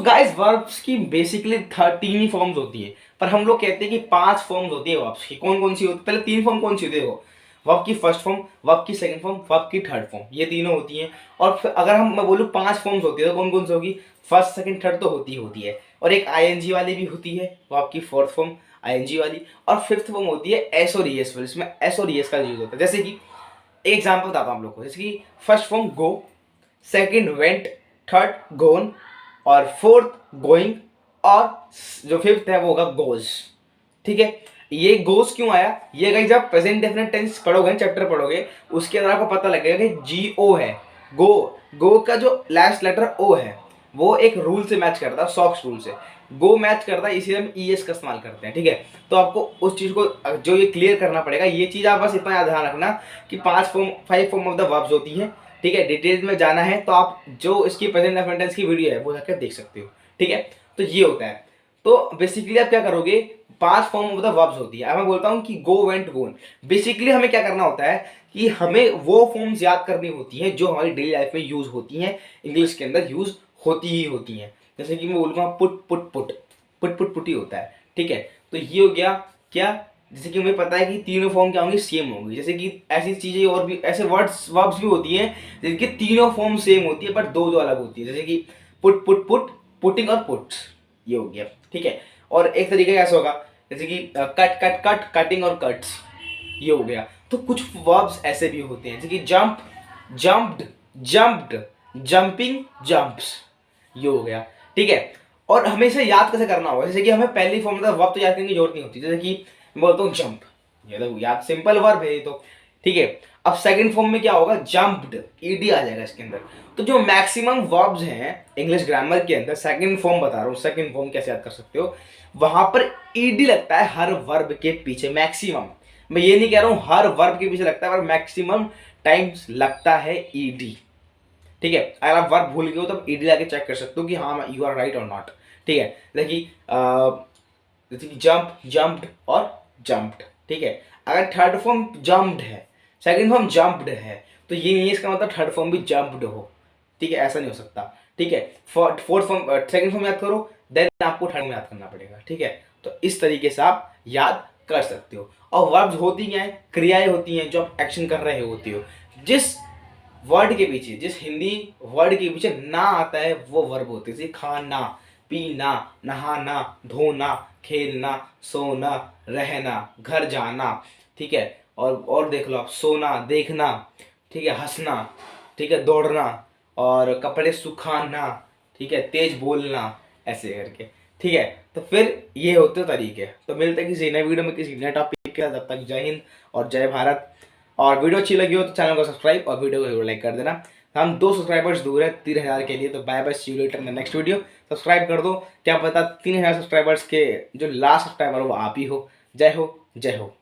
Guys verbs की basically 13 ही forms होती है, पर हम लोग कहते हैं कि 5 फॉर्म्स होती है वर्ब्स की। कौन कौन सी होती है? पहले 3 फॉर्म कौन सी होती है? देखो, वर्ब की फर्स्ट फॉर्म, वर्ब की सेकंड फॉर्म, वर्ब की थर्ड फॉर्म, ये तीनों होती हैं। और फिर अगर मैं बोलूँ 5 फॉर्म्स होती है तो कौन कौन सी होगी? फर्स्ट सेकंड थर्ड तो होती है, और एक आईएनजी वाली भी होती है, वर्ब की फोर्थ फॉर्म आईएनजी वाली, और फिफ्थ फॉर्म होती है एस और ईएस वाली। इसमें एस और ईएस का यूज होता है। जैसे कि एक एग्जाम्पल बताता हूँ आप लोग को। जैसे कि फर्स्ट फॉर्म गो, सेकंड वेंट, थर्ड गोन, और फोर्थ गोइंग, और जो फिफ्थ है वो होगा गोज। ठीक है, ये गोज क्यों आया? ये गाइस जब प्रेजेंट डेफिनेट टेंस पढ़ोगे, चैप्टर पढ़ोगे, उसके अंदर आपको पता लगेगा कि जी ओ है, गो। गो का जो लास्ट लेटर ओ है वो एक रूल से मैच करता है, सॉक्स रूल से गो मैच करता है, इसीलिए हम ईएस का इस्तेमाल करते हैं। ठीक है, तो आपको उस चीज को जो ये क्लियर करना पड़ेगा। ये चीज आप बस इतना ध्यान रखना कि 5 फॉर्म ऑफ द वर्ब्स होती हैं। ठीक है, डिटेल्स में जाना है तो आप जो इसकी प्रेजेंट डेफिनेट टेंस की वीडियो है वो जाकर देख सकते हो। ठीक है, तो ये होता है। तो बेसिकली आप क्या करोगे? 5 फॉर्म ऑफ द वर्ब्स होती है। अब मैं बोलता हूँ कि गो, वेंट, गोन। बेसिकली हमें क्या करना होता है कि हमें वो फॉर्म्स याद करनी होती हैं जो हमारी डेली लाइफ में यूज होती हैं, इंग्लिश के अंदर यूज होती ही होती हैं। जैसे कि मैं बोलूँगा put put put, put put put ही होता है। ठीक है, तो ये हो गया क्या? जैसे कि हमें पता है कि तीनों फॉर्म क्या होंगी? सेम होंगी। जैसे कि ऐसी चीजें और भी, ऐसे वर्ड्स वर्ब्स भी होती हैं जिनकी तीनों फॉर्म सेम होती है बट दो दो अलग होती है। जैसे कि पुट पुट पुट, पुटिंग और पुट्स, ये हो गया। ठीक है, और एक तरीका कैसे होगा? जैसे कि कट कट कट, कटिंग और कट्स, ये हो गया। तो कुछ वर्ब्स ऐसे भी होते हैं जैसे कि jump, jumped, jumped, jumping, jumps, ये हो गया। ठीक है, और हमेशा याद कैसे करना होगा? जैसे कि हमें पहली फॉर्म में वर्ब तो याद करने की जरूरत नहीं होती। जैसे कि मैं बोलता हूँ जंप, ये तो याद सिंपल वर्ब है ये तो। ठीक है, अब सेकंड फॉर्म में क्या होगा? जंप्ड, ईडी आ जाएगा इसके अंदर। तो जो मैक्सिमम वर्ब्स हैं इंग्लिश ग्रामर के अंदर, सेकंड फॉर्म बता रहा हूँ, सेकंड फॉर्म कैसे याद कर सकते हो? वहां पर ईडी लगता है हर वर्ब के पीछे, मैक्सिमम। मैं ये नहीं कह रहा हूँ हर वर्ब के पीछे लगता है, पर मैक्सिमम टाइम्स लगता है ईडी। ठीक है, अगर आप वर्ब भूल गए हो तो ईडी लाके चेक कर सकते हो कि हाँ यू आर राइट और नॉट। ठीक है, जैसे कि जंप, जंप्ड और जंप्ड। ठीक है, अगर थर्ड फॉर्म जंप्ड है, सेकंड फॉर्म जंप्ड है, तो ये नहीं है इसका मतलब थर्ड फॉर्म भी जंप्ड हो। ठीक है, ऐसा नहीं हो सकता। ठीक है, फोर्थ फॉर्म, सेकंड फॉर्म याद करो, देन आपको थर्ड में याद करना पड़ेगा। ठीक है, तो इस तरीके से आप याद कर सकते हो। और वर्ब्स होती क्या है? क्रियाएं होती हैं जो आप एक्शन कर रहे होती हो। जिस वर्ड के पीछे, जिस हिंदी वर्ड के पीछे ना आता है वो वर्ब होते हैं। जैसे खाना, पीना, नहाना, धोना, खेलना, सोना, रहना, घर जाना। ठीक है, और देख लो आप, सोना, देखना, ठीक है, हंसना, ठीक है, दौड़ना, और कपड़े सुखाना, ठीक है, तेज बोलना, ऐसे करके। ठीक है, तो फिर ये होते तरीके। तो मिलते हैं किसी नए वीडियो में किसी नए टॉपिक के साथ। तब तक जय हिंद और जय भारत। और वीडियो अच्छी लगी हो तो चैनल को सब्सक्राइब और वीडियो को जरूर लाइक कर देना। हम 2 सब्सक्राइबर्स दूर है 3000 के लिए। तो bye bye, see you later in the next video. Subscribe कर दो, क्या पता 3000 सब्सक्राइबर्स के जो लास्ट सब्सक्राइबर हो वो आप ही हो। जय हो, जय हो।